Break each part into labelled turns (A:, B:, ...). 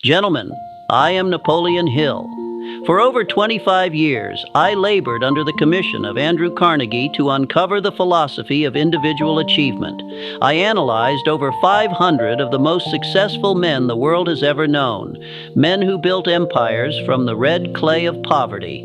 A: Gentlemen, I am Napoleon Hill. For over 25 years, I labored under the commission of Andrew Carnegie to uncover the philosophy of individual achievement. I analyzed over 500 of the most successful men the world has ever known, men who built empires from the red clay of poverty.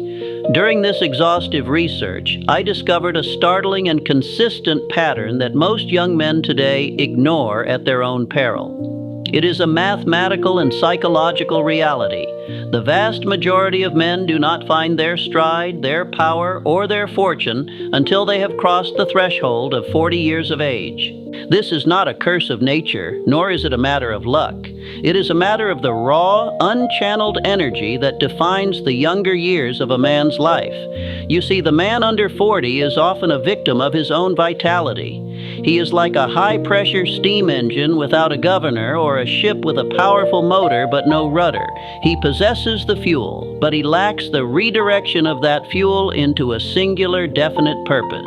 A: During this exhaustive research, I discovered a startling and consistent pattern that most young men today ignore at their own peril. It is a mathematical and psychological reality. The vast majority of men do not find their stride, their power, or their fortune until they have crossed the threshold of 40 years of age. This is not a curse of nature, nor is it a matter of luck. It is a matter of the raw, unchanneled energy that defines the younger years of a man's life. You see, the man under 40 is often a victim of his own vitality. He is like a high-pressure steam engine without a governor or a ship with a powerful motor but no rudder. He possesses the fuel, but he lacks the redirection of that fuel into a singular, definite purpose.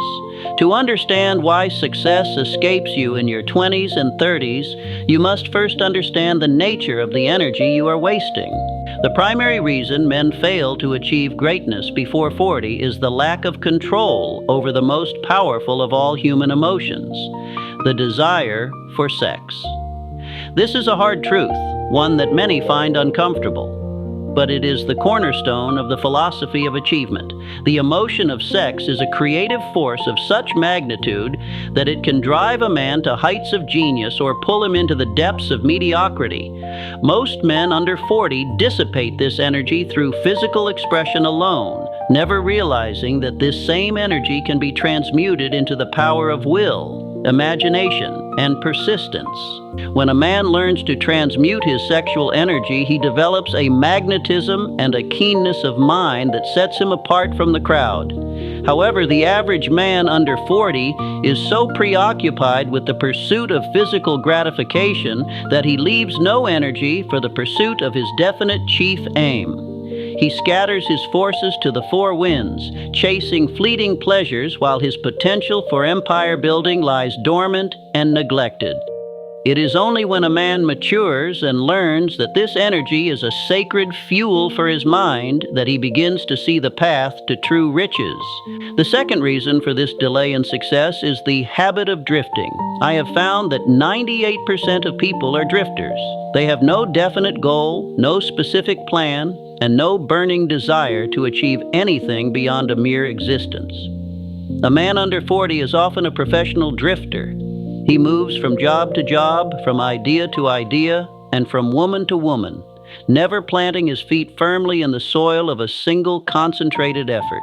A: To understand why success escapes you in your 20s and 30s, you must first understand the nature of the energy you are wasting. The primary reason men fail to achieve greatness before 40 is the lack of control over the most powerful of all human emotions, the desire for sex. This is a hard truth, one that many find uncomfortable, but it is the cornerstone of the philosophy of achievement. The emotion of sex is a creative force of such magnitude that it can drive a man to heights of genius or pull him into the depths of mediocrity. Most men under 40 dissipate this energy through physical expression alone, never realizing that this same energy can be transmuted into the power of will, imagination, and persistence. When a man learns to transmute his sexual energy, he develops a magnetism and a keenness of mind that sets him apart from the crowd. However, the average man under 40 is so preoccupied with the pursuit of physical gratification that he leaves no energy for the pursuit of his definite chief aim. He scatters his forces to the four winds, chasing fleeting pleasures while his potential for empire building lies dormant and neglected. It is only when a man matures and learns that this energy is a sacred fuel for his mind that he begins to see the path to true riches. The second reason for this delay in success is the habit of drifting. I have found that 98% of people are drifters. They have no definite goal, no specific plan, and no burning desire to achieve anything beyond a mere existence. A man under 40 is often a professional drifter. He moves from job to job, from idea to idea, and from woman to woman, never planting his feet firmly in the soil of a single concentrated effort.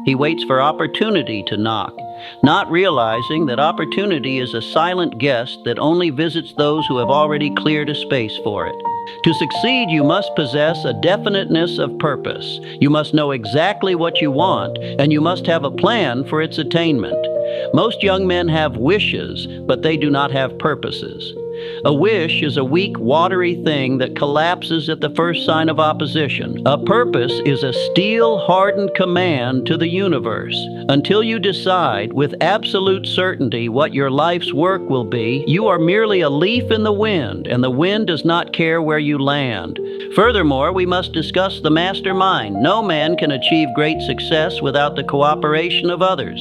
A: He waits for opportunity to knock, not realizing that opportunity is a silent guest that only visits those who have already cleared a space for it. To succeed, you must possess a definiteness of purpose. You must know exactly what you want, and you must have a plan for its attainment. Most young men have wishes, but they do not have purposes. A wish is a weak, watery thing that collapses at the first sign of opposition. A purpose is a steel-hardened command to the universe. Until you decide with absolute certainty what your life's work will be, you are merely a leaf in the wind, and the wind does not care where you land. Furthermore, we must discuss the mastermind. No man can achieve great success without the cooperation of others.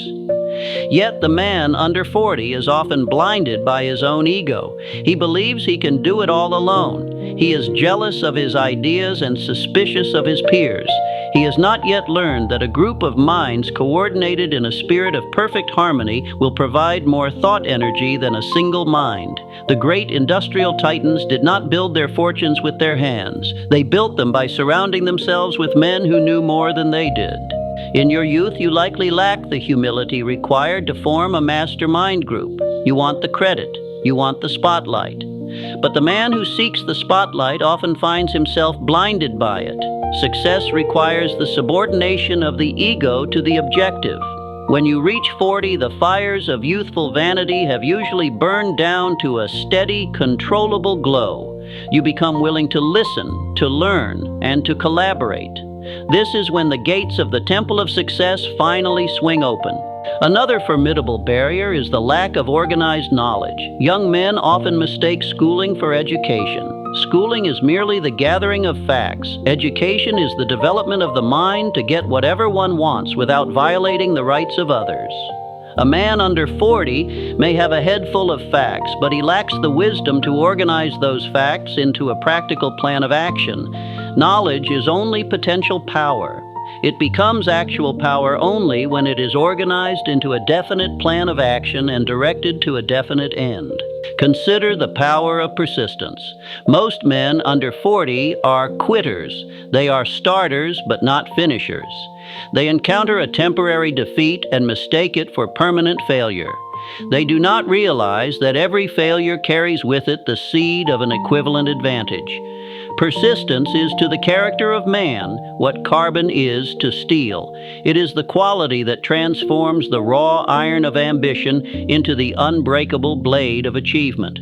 A: Yet the man under 40 is often blinded by his own ego. He believes he can do it all alone. He is jealous of his ideas and suspicious of his peers. He has not yet learned that a group of minds coordinated in a spirit of perfect harmony will provide more thought energy than a single mind. The great industrial titans did not build their fortunes with their hands. They built them by surrounding themselves with men who knew more than they did. In your youth, you likely lack the humility required to form a mastermind group. You want the credit. You want the spotlight. But the man who seeks the spotlight often finds himself blinded by it. Success requires the subordination of the ego to the objective. When you reach 40, the fires of youthful vanity have usually burned down to a steady, controllable glow. You become willing to listen, to learn, and to collaborate. This is when the gates of the temple of success finally swing open. Another formidable barrier is the lack of organized knowledge. Young men often mistake schooling for education. Schooling is merely the gathering of facts. Education is the development of the mind to get whatever one wants without violating the rights of others. A man under 40 may have a head full of facts, but he lacks the wisdom to organize those facts into a practical plan of action. Knowledge is only potential power. It becomes actual power only when it is organized into a definite plan of action and directed to a definite end. Consider the power of persistence. Most men under 40 are quitters. They are starters but not finishers. They encounter a temporary defeat and mistake it for permanent failure. They do not realize that every failure carries with it the seed of an equivalent advantage. Persistence is to the character of man what carbon is to steel. It is the quality that transforms the raw iron of ambition into the unbreakable blade of achievement.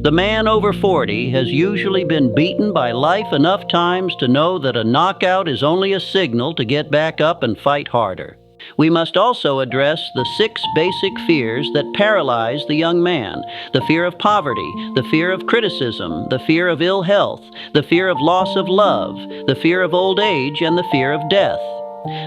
A: The man over 40 has usually been beaten by life enough times to know that a knockout is only a signal to get back up and fight harder. We must also address the 6 basic fears that paralyze the young man: the fear of poverty, the fear of criticism, the fear of ill health, the fear of loss of love, the fear of old age, and the fear of death.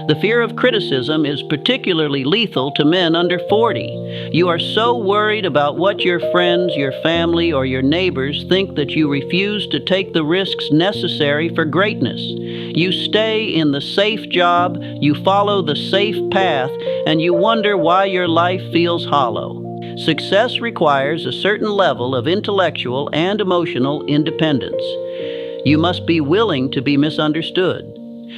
A: The fear of criticism is particularly lethal to men under 40. You are so worried about what your friends, your family, or your neighbors think that you refuse to take the risks necessary for greatness. You stay in the safe job, you follow the safe path, and you wonder why your life feels hollow. Success requires a certain level of intellectual and emotional independence. You must be willing to be misunderstood.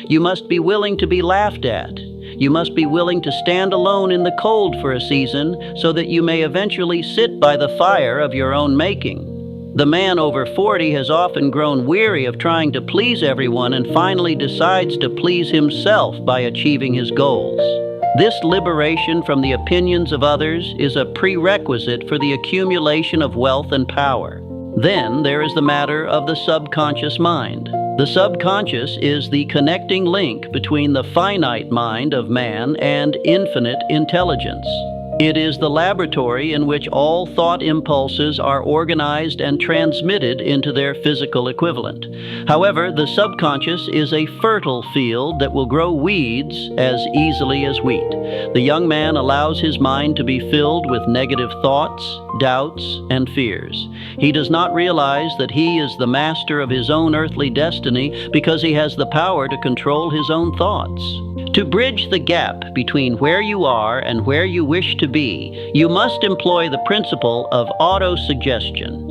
A: You must be willing to be laughed at. You must be willing to stand alone in the cold for a season so that you may eventually sit by the fire of your own making. The man over 40 has often grown weary of trying to please everyone and finally decides to please himself by achieving his goals. This liberation from the opinions of others is a prerequisite for the accumulation of wealth and power. Then there is the matter of the subconscious mind. The subconscious is the connecting link between the finite mind of man and infinite intelligence. It is the laboratory in which all thought impulses are organized and transmitted into their physical equivalent. However, the subconscious is a fertile field that will grow weeds as easily as wheat. The young man allows his mind to be filled with negative thoughts, doubts, and fears. He does not realize that he is the master of his own earthly destiny because he has the power to control his own thoughts. To bridge the gap between where you are and where you wish to be, you must employ the principle of autosuggestion.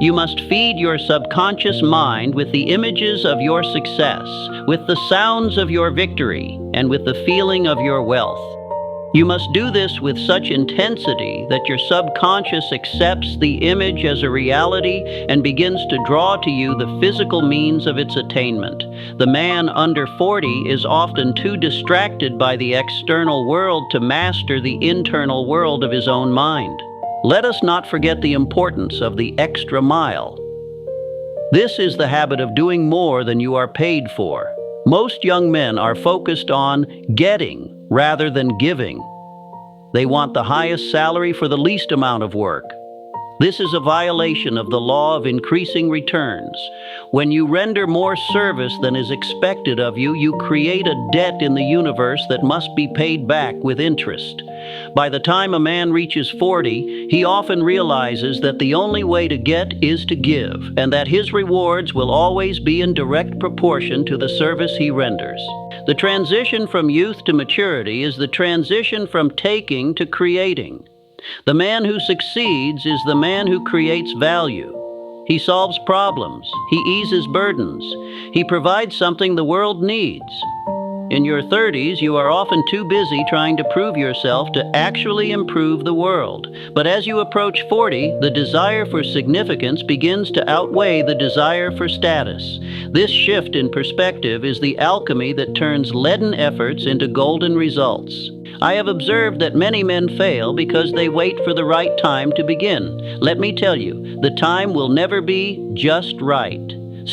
A: You must feed your subconscious mind with the images of your success, with the sounds of your victory, and with the feeling of your wealth. You must do this with such intensity that your subconscious accepts the image as a reality and begins to draw to you the physical means of its attainment. The man under 40 is often too distracted by the external world to master the internal world of his own mind. Let us not forget the importance of the extra mile. This is the habit of doing more than you are paid for. Most young men are focused on getting rather than giving. They want the highest salary for the least amount of work. This is a violation of the law of increasing returns. When you render more service than is expected of you, you create a debt in the universe that must be paid back with interest. By the time a man reaches 40, he often realizes that the only way to get is to give, and that his rewards will always be in direct proportion to the service he renders. The transition from youth to maturity is the transition from taking to creating. The man who succeeds is the man who creates value. He solves problems. He eases burdens. He provides something the world needs. In your 30s, you are often too busy trying to prove yourself to actually improve the world. But as you approach 40, the desire for significance begins to outweigh the desire for status. This shift in perspective is the alchemy that turns leaden efforts into golden results. I have observed that many men fail because they wait for the right time to begin. Let me tell you, the time will never be just right.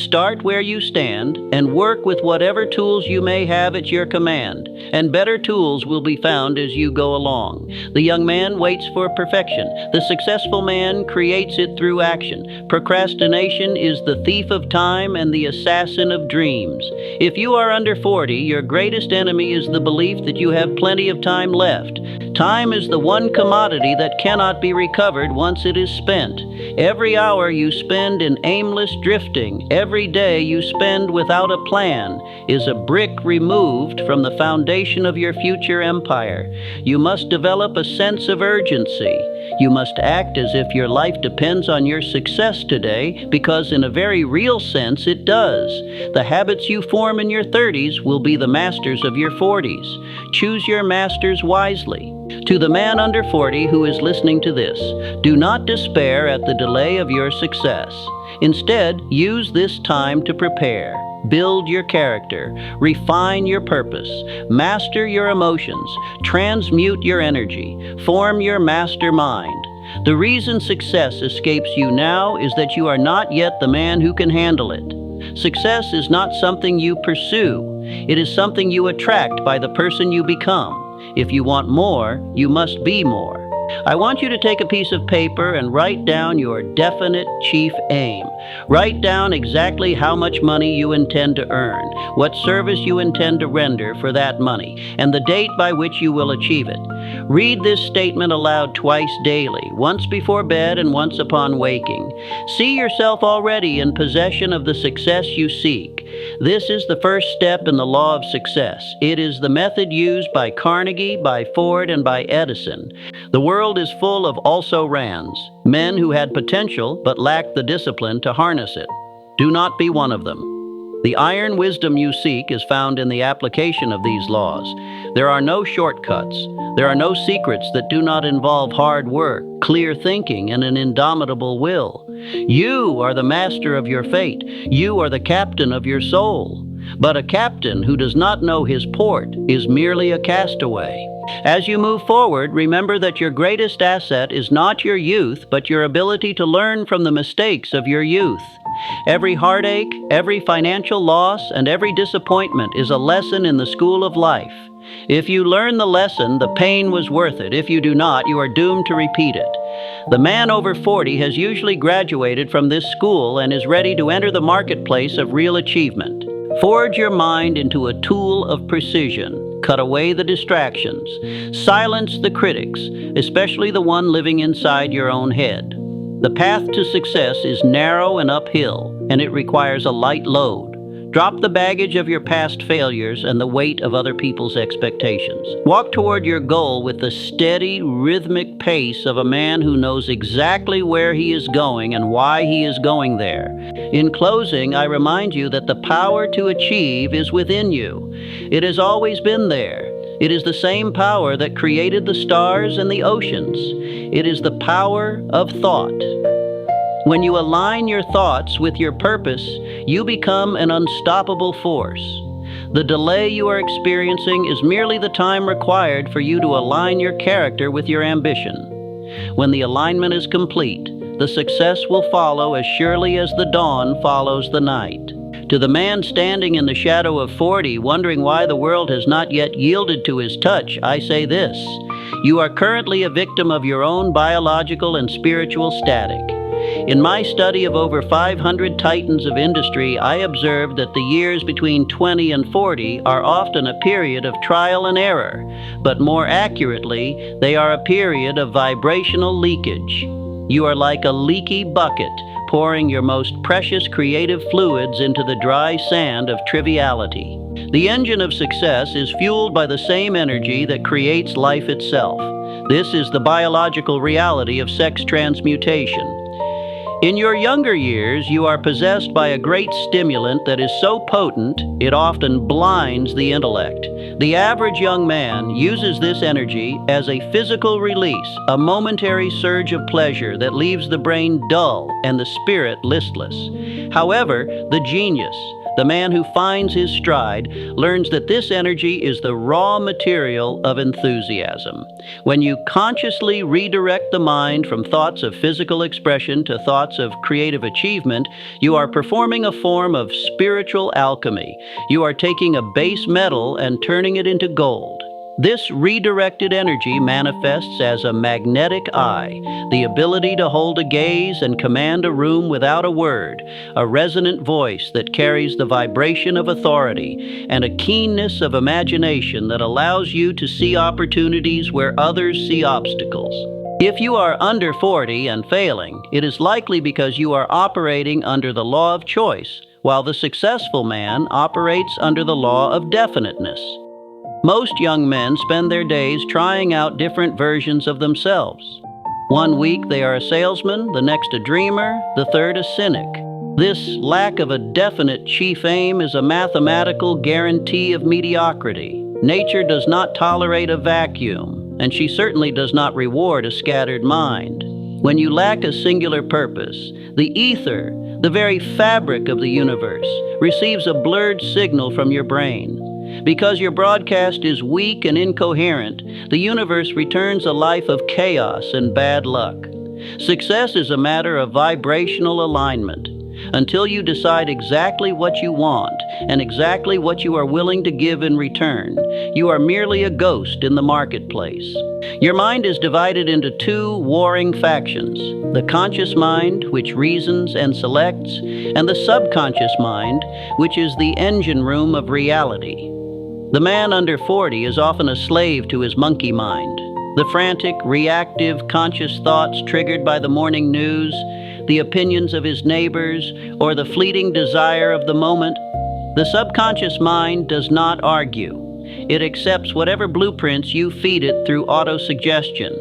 A: Start where you stand and work with whatever tools you may have at your command, and better tools will be found as you go along. The young man waits for perfection. The successful man creates it through action. Procrastination is the thief of time and the assassin of dreams. If you are under 40, your greatest enemy is the belief that you have plenty of time left. Time is the one commodity that cannot be recovered once it is spent. Every hour you spend in aimless drifting, every day you spend without a plan, is a brick removed from the foundation of your future empire. You must develop a sense of urgency. You must act as if your life depends on your success today, because in a very real sense it does. The habits you form in your 30s will be the masters of your 40s. Choose your masters wisely. To the man under 40 who is listening to this, do not despair at the delay of your success. Instead, use this time to prepare. Build your character, refine your purpose, master your emotions, transmute your energy, form your master mind. The reason success escapes you now is that you are not yet the man who can handle it. Success is not something you pursue. It is something you attract by the person you become. If you want more, you must be more. I want you to take a piece of paper and write down your definite chief aim. Write down exactly how much money you intend to earn, what service you intend to render for that money, and the date by which you will achieve it. Read this statement aloud twice daily, once before bed and once upon waking. See yourself already in possession of the success you seek. This is the first step in the law of success. It is the method used by Carnegie, by Ford, and by Edison. The world is full of also-rans, men who had potential but lacked the discipline to harness it. Do not be one of them. The iron wisdom you seek is found in the application of these laws. There are no shortcuts. There are no secrets that do not involve hard work, clear thinking, and an indomitable will. You are the master of your fate. You are the captain of your soul. But a captain who does not know his port is merely a castaway. As you move forward, remember that your greatest asset is not your youth, but your ability to learn from the mistakes of your youth. Every heartache, every financial loss, and every disappointment is a lesson in the school of life. If you learn the lesson, the pain was worth it. If you do not, you are doomed to repeat it. The man over 40 has usually graduated from this school and is ready to enter the marketplace of real achievement. Forge your mind into a tool of precision. Cut away the distractions. Silence the critics, especially the one living inside your own head. The path to success is narrow and uphill, and it requires a light load. Drop the baggage of your past failures and the weight of other people's expectations. Walk toward your goal with the steady, rhythmic pace of a man who knows exactly where he is going and why he is going there. In closing, I remind you that the power to achieve is within you. It has always been there. It is the same power that created the stars and the oceans. It is the power of thought. When you align your thoughts with your purpose, you become an unstoppable force. The delay you are experiencing is merely the time required for you to align your character with your ambition. When the alignment is complete, the success will follow as surely as the dawn follows the night. To the man standing in the shadow of 40, wondering why the world has not yet yielded to his touch, I say this: you are currently a victim of your own biological and spiritual static. In my study of over 500 titans of industry, I observed that the years between 20 and 40 are often a period of trial and error, but more accurately, they are a period of vibrational leakage. You are like a leaky bucket, pouring your most precious creative fluids into the dry sand of triviality. The engine of success is fueled by the same energy that creates life itself. This is the biological reality of sex transmutation. In your younger years, you are possessed by a great stimulant that is so potent, it often blinds the intellect. The average young man uses this energy as a physical release, a momentary surge of pleasure that leaves the brain dull and the spirit listless. However, the genius, the man who finds his stride, learns that this energy is the raw material of enthusiasm. When you consciously redirect the mind from thoughts of physical expression to thoughts of creative achievement, you are performing a form of spiritual alchemy. You are taking a base metal and turning it into gold. This redirected energy manifests as a magnetic eye, the ability to hold a gaze and command a room without a word, a resonant voice that carries the vibration of authority, and a keenness of imagination that allows you to see opportunities where others see obstacles. If you are under 40 and failing, it is likely because you are operating under the law of choice, while the successful man operates under the law of definiteness. Most young men spend their days trying out different versions of themselves. One week they are a salesman, the next a dreamer, the third a cynic. This lack of a definite chief aim is a mathematical guarantee of mediocrity. Nature does not tolerate a vacuum, and she certainly does not reward a scattered mind. When you lack a singular purpose, the ether, the very fabric of the universe, receives a blurred signal from your brain. Because your broadcast is weak and incoherent, the universe returns a life of chaos and bad luck. Success is a matter of vibrational alignment. Until you decide exactly what you want and exactly what you are willing to give in return, you are merely a ghost in the marketplace. Your mind is divided into two warring factions: the conscious mind, which reasons and selects, and the subconscious mind, which is the engine room of reality. The man under 40 is often a slave to his monkey mind. The frantic, reactive, conscious thoughts triggered by the morning news, the opinions of his neighbors, or the fleeting desire of the moment. The subconscious mind does not argue. It accepts whatever blueprints you feed it through autosuggestion.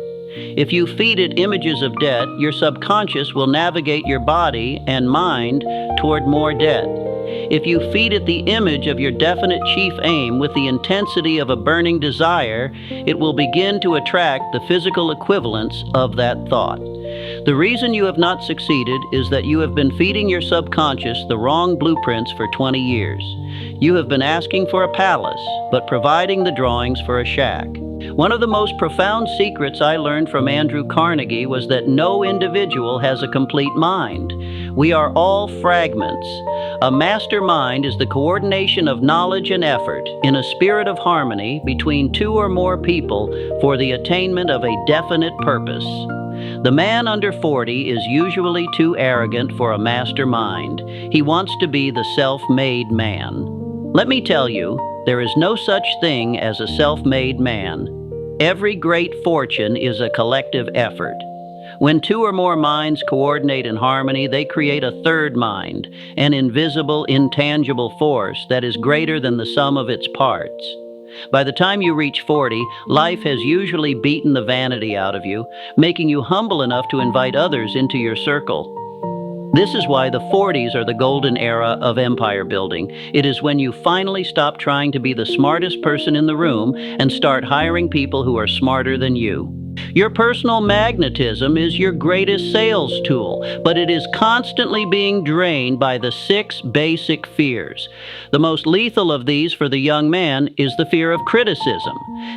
A: If you feed it images of debt, your subconscious will navigate your body and mind toward more debt. If you feed it the image of your definite chief aim with the intensity of a burning desire, it will begin to attract the physical equivalents of that thought. The reason you have not succeeded is that you have been feeding your subconscious the wrong blueprints for 20 years. You have been asking for a palace, but providing the drawings for a shack. One of the most profound secrets I learned from Andrew Carnegie was that no individual has a complete mind. We are all fragments. A master mind is the coordination of knowledge and effort in a spirit of harmony between two or more people for the attainment of a definite purpose. The man under 40 is usually too arrogant for a master mind. He wants to be the self-made man. Let me tell you, there is no such thing as a self-made man. Every great fortune is a collective effort. When two or more minds coordinate in harmony, they create a third mind, an invisible, intangible force that is greater than the sum of its parts. By the time you reach 40, life has usually beaten the vanity out of you, making you humble enough to invite others into your circle. This is why the 40s are the golden era of empire building. It is when you finally stop trying to be the smartest person in the room and start hiring people who are smarter than you. Your personal magnetism is your greatest sales tool, but it is constantly being drained by the 6 basic fears. The most lethal of these for the young man is the fear of criticism.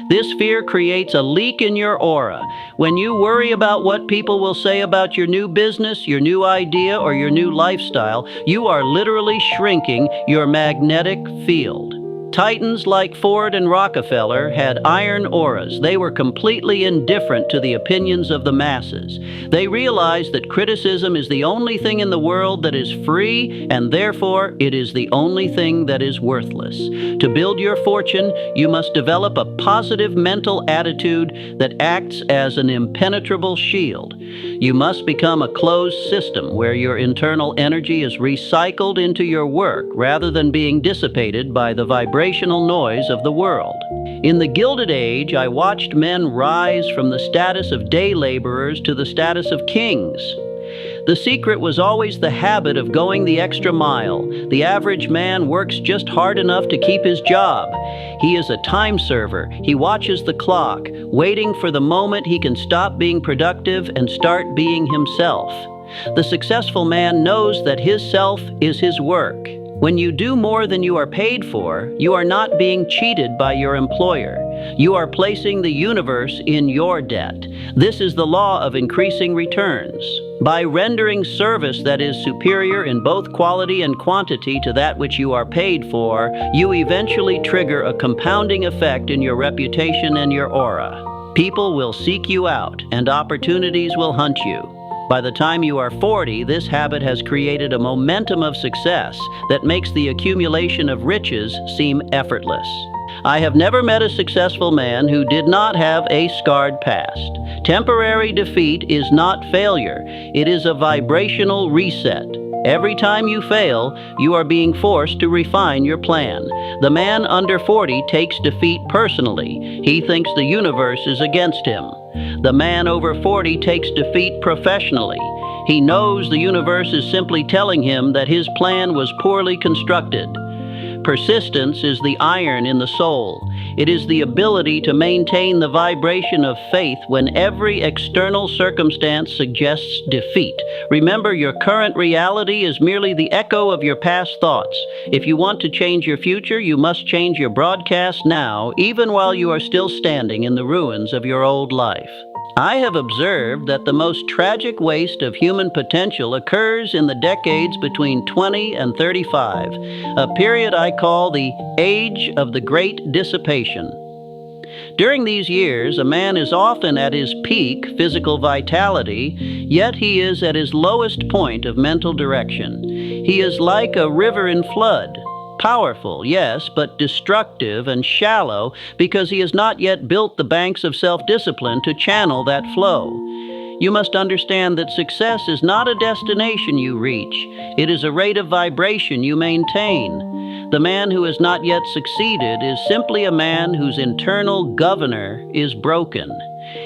A: This fear creates a leak in your aura. When you worry about what people will say about your new business, your new idea, or your new lifestyle, you are literally shrinking your magnetic field. Titans like Ford and Rockefeller had iron auras. They were completely indifferent to the opinions of the masses. They realized that criticism is the only thing in the world that is free, and therefore it is the only thing that is worthless. To build your fortune, you must develop a positive mental attitude that acts as an impenetrable shield. You must become a closed system where your internal energy is recycled into your work rather than being dissipated by the vibrational noise of the world. In the Gilded Age, I watched men rise from the status of day laborers to the status of kings. The secret was always the habit of going the extra mile. The average man works just hard enough to keep his job. He is a time server. He watches the clock, waiting for the moment he can stop being productive and start being himself. The successful man knows that his self is his work. When you do more than you are paid for, you are not being cheated by your employer. You are placing the universe in your debt. This is the law of increasing returns. By rendering service that is superior in both quality and quantity to that which you are paid for, you eventually trigger a compounding effect in your reputation and your aura. People will seek you out, and opportunities will hunt you. By the time you are 40, this habit has created a momentum of success that makes the accumulation of riches seem effortless. I have never met a successful man who did not have a scarred past. Temporary defeat is not failure. It is a vibrational reset. Every time you fail, you are being forced to refine your plan. The man under 40 takes defeat personally. He thinks the universe is against him. The man over 40 takes defeat professionally. He knows the universe is simply telling him that his plan was poorly constructed. Persistence is the iron in the soul. It is the ability to maintain the vibration of faith when every external circumstance suggests defeat. Remember, your current reality is merely the echo of your past thoughts. If you want to change your future, you must change your broadcast now, even while you are still standing in the ruins of your old life. I have observed that the most tragic waste of human potential occurs in the decades between 20 and 35, a period I call the age of the Great Dissipation. During these years, a man is often at his peak physical vitality, yet he is at his lowest point of mental direction. He is like a river in flood. Powerful, yes, but destructive and shallow because he has not yet built the banks of self-discipline to channel that flow. You must understand that success is not a destination you reach. It is a rate of vibration you maintain. The man who has not yet succeeded is simply a man whose internal governor is broken.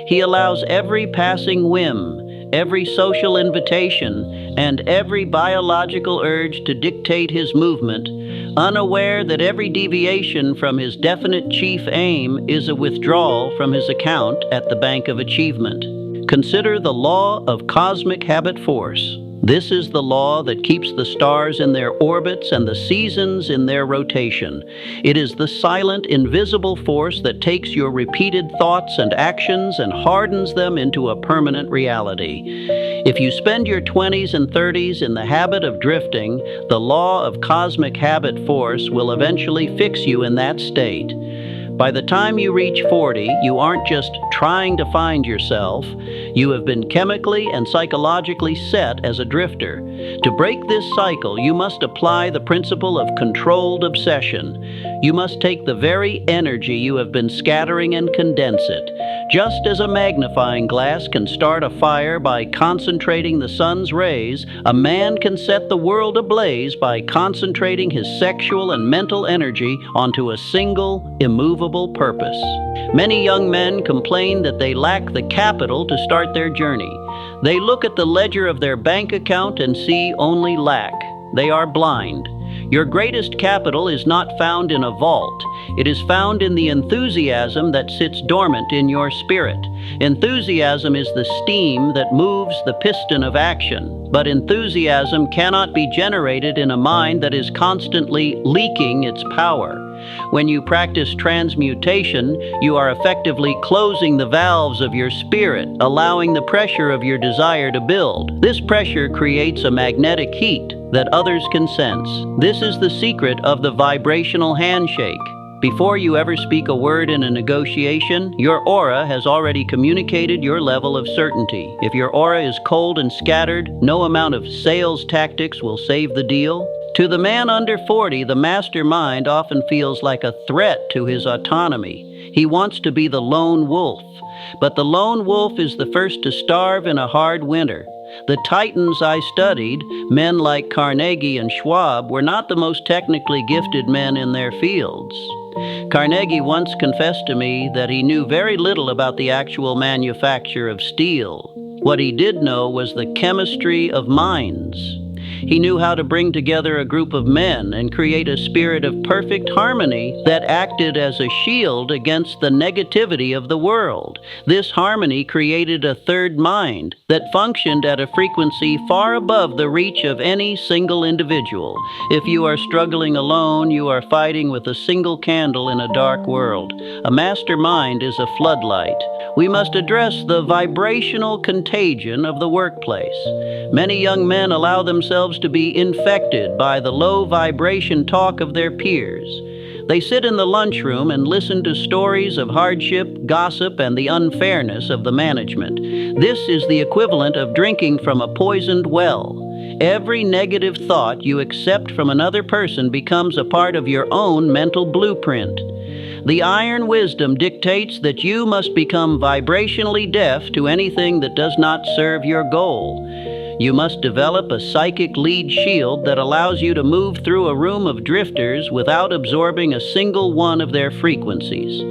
A: He allows every passing whim, every social invitation, and every biological urge to dictate his movement, unaware that every deviation from his definite chief aim is a withdrawal from his account at the bank of achievement. Consider the law of cosmic habit force. This is the law that keeps the stars in their orbits and the seasons in their rotation. It is the silent, invisible force that takes your repeated thoughts and actions and hardens them into a permanent reality. If you spend your 20s and 30s in the habit of drifting, the law of cosmic habit force will eventually fix you in that state. By the time you reach 40, you aren't just trying to find yourself. You have been chemically and psychologically set as a drifter. To break this cycle, you must apply the principle of controlled obsession. You must take the very energy you have been scattering and condense it. Just as a magnifying glass can start a fire by concentrating the sun's rays, a man can set the world ablaze by concentrating his sexual and mental energy onto a single, immovable purpose. Many young men complain that they lack the capital to start their journey. They look at the ledger of their bank account and see only lack. They are blind. Your greatest capital is not found in a vault. It is found in the enthusiasm that sits dormant in your spirit. Enthusiasm is the steam that moves the piston of action, but enthusiasm cannot be generated in a mind that is constantly leaking its power. When you practice transmutation, you are effectively closing the valves of your spirit, allowing the pressure of your desire to build. This pressure creates a magnetic heat that others can sense. This is the secret of the vibrational handshake. Before you ever speak a word in a negotiation, your aura has already communicated your level of certainty. If your aura is cold and scattered, no amount of sales tactics will save the deal. To the man under 40, the mastermind often feels like a threat to his autonomy. He wants to be the lone wolf. But the lone wolf is the first to starve in a hard winter. The titans I studied, men like Carnegie and Schwab, were not the most technically gifted men in their fields. Carnegie once confessed to me that he knew very little about the actual manufacture of steel. What he did know was the chemistry of mines. He knew how to bring together a group of men and create a spirit of perfect harmony that acted as a shield against the negativity of the world. This harmony created a third mind that functioned at a frequency far above the reach of any single individual. If you are struggling alone, you are fighting with a single candle in a dark world. A master mind is a floodlight. We must address the vibrational contagion of the workplace. Many young men allow themselves to be infected by the low vibration talk of their peers. They sit in the lunchroom and listen to stories of hardship, gossip, and the unfairness of the management. This is the equivalent of drinking from a poisoned well. Every negative thought you accept from another person becomes a part of your own mental blueprint. The iron wisdom dictates that you must become vibrationally deaf to anything that does not serve your goal. You must develop a psychic lead shield that allows you to move through a room of drifters without absorbing a single one of their frequencies.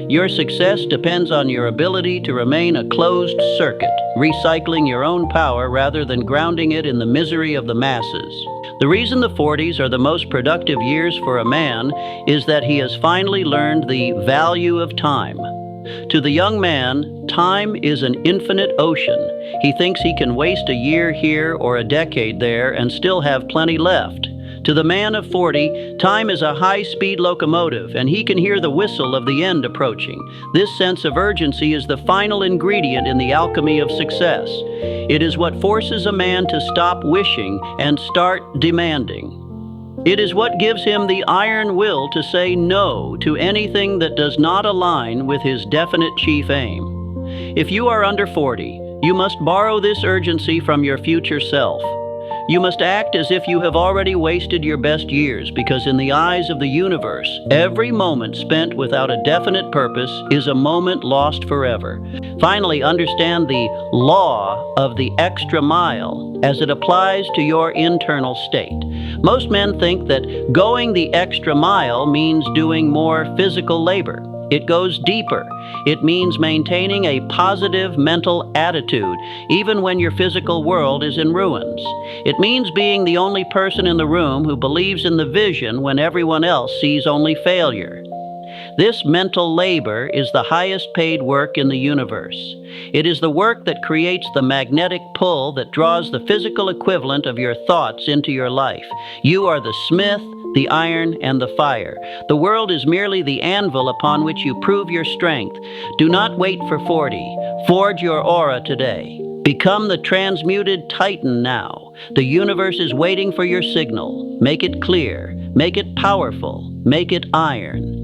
A: Your success depends on your ability to remain a closed circuit, recycling your own power rather than grounding it in the misery of the masses. The reason the 40s are the most productive years for a man is that he has finally learned the value of time. To the young man, time is an infinite ocean. He thinks he can waste a year here or a decade there and still have plenty left. To the man of 40, time is a high-speed locomotive, and he can hear the whistle of the end approaching. This sense of urgency is the final ingredient in the alchemy of success. It is what forces a man to stop wishing and start demanding. It is what gives him the iron will to say no to anything that does not align with his definite chief aim. If you are under 40, you must borrow this urgency from your future self. You must act as if you have already wasted your best years, because in the eyes of the universe, every moment spent without a definite purpose is a moment lost forever. Finally, understand the law of the extra mile as it applies to your internal state. Most men think that going the extra mile means doing more physical labor. It goes deeper. It means maintaining a positive mental attitude, even when your physical world is in ruins. It means being the only person in the room who believes in the vision when everyone else sees only failure. This mental labor is the highest paid work in the universe. It is the work that creates the magnetic pull that draws the physical equivalent of your thoughts into your life. You are the smith, the iron, and the fire. The world is merely the anvil upon which you prove your strength. Do not wait for 40. Forge your aura today. Become the transmuted titan now. The universe is waiting for your signal. Make it clear. Make it powerful. Make it iron.